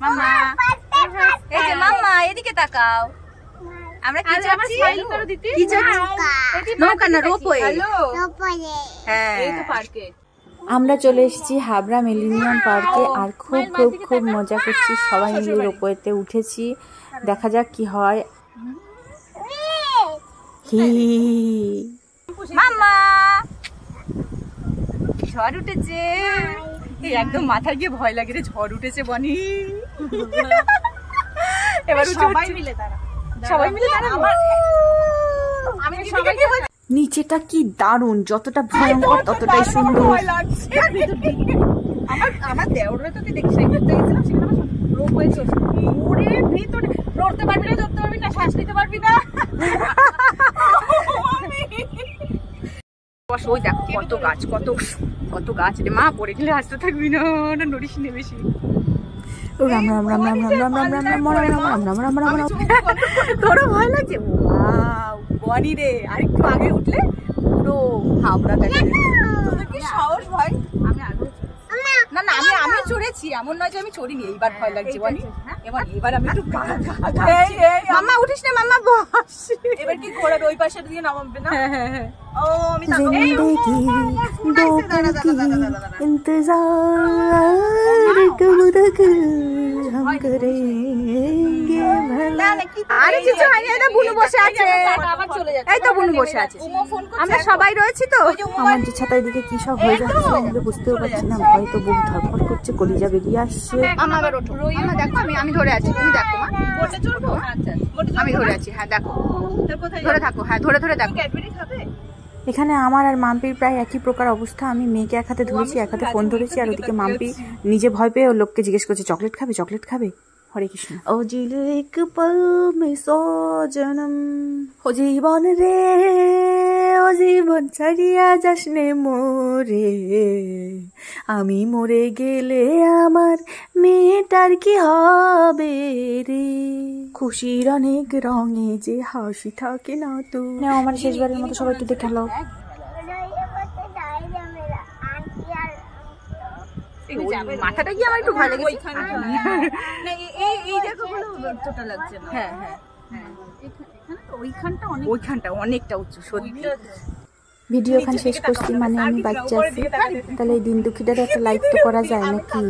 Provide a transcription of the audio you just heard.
মাম্মা এই যে মাম্মা এদিকে তাকাও। আমরা কি যাচ্ছি? কি যাচ্ছি? নৌকা না, রোপওয়ে। হ্যাঁ, এই তো পার্কে। আমরা চলে এসেছি হাবড়া মিলেনিয়াম পার্কে আর খুব খুব খুব মজা করছি, সবাই মিলে রোপওয়েতে উঠেছি। দেখা যাক কি হয়। মাম্মা ঝড় উঠেছে, একদম মাথায় গিয়ে ভয় লাগে রে, ঝড় উঠেছে বনি। এবার সবাই মিলে নিচেটা কি দারুণ, যতটা ভয়ঙ্কর ততটাই সুন্দর। আমার দেওররা তোকে দেখছি ঘুরতে গেছিলাম, সেখানে রোপওয়ে চলছে, ওরে ভিতরে নড়তে পারবি না, ধরতে পারবি না, শ্বাস নিতে পারবি না। ওই দেখো কত গাছ, কত কত গাছ রে মা, পড়ে গেলে আসতে থাকবি না, নড়িস নে বেশি। তোরও ভয় লাগছে? বনি রে, আরেকটু আগে উঠলে পুরো হাবড়া দেখা যাবে। তোদের কি সাহস ভাই? আমি আগে না না, আমি চড়েছি, এমন নয় যে আমি চড়িনি। এইবার ভয় লাগছে বনি, এবার আমি একটু মাম্মা উঠিস না, মাম্মা বস। এবার কি ঘোড়াবে, ওই পাশে দিয়ে নামাবে না? ও আমি আমরা সবাই রয়েছি তো। আমার যে ছাতার দিকে কি সব হয়ে যাচ্ছে বুঝতেও পারছি না, হয়তো বুক ধরফর করছে, কলিজা বেরিয়ে আসছে। দেখো আমি ধরে আছি, তুমি দেখো মা, আমি ধরে আছি। হ্যাঁ দেখো, ধরে থাকো, হ্যাঁ ধরে ধরে দেখো। এখানে আমার আর মাম্পির প্রায় একই প্রকার অবস্থা। আমি মেয়েকে এক হাতে ধরেছি, এক হাতে ফোন ধরেছি, আর ওদিকে মাম্পি নিজে ভয় পেয়ে ওর লোককে জিজ্ঞেস করছে চকলেট খাবে, চকলেট খাবে। হরে কৃষ্ণ। ও জিল এক পল মে সো জনম, ও জীবন রে ও জীবন ছাড়িয়া যাসনে মোরে, আমি মরে গেলে আমার মেয়েটার কি হবে রে, খুশির অনেক রঙে যে হাসি থাকে না তো। আমার শেষবারের মতো সবাই একটু দেখে নাও। মাথাটা কি আমার একটু ভালো লেগেছে, এই জায়গাগুলো ছোট লাগছে না। হ্যাঁ হ্যাঁ হ্যাঁ, ওইখানটা অনেকটা উঁচু সত্যি। ভিডিও এখানে শেষ করছি, মানে আমি বাচ্চা আছি, তাহলে এই দিন দুঃখীটার একটা লাইক তো করা যায় নাকি?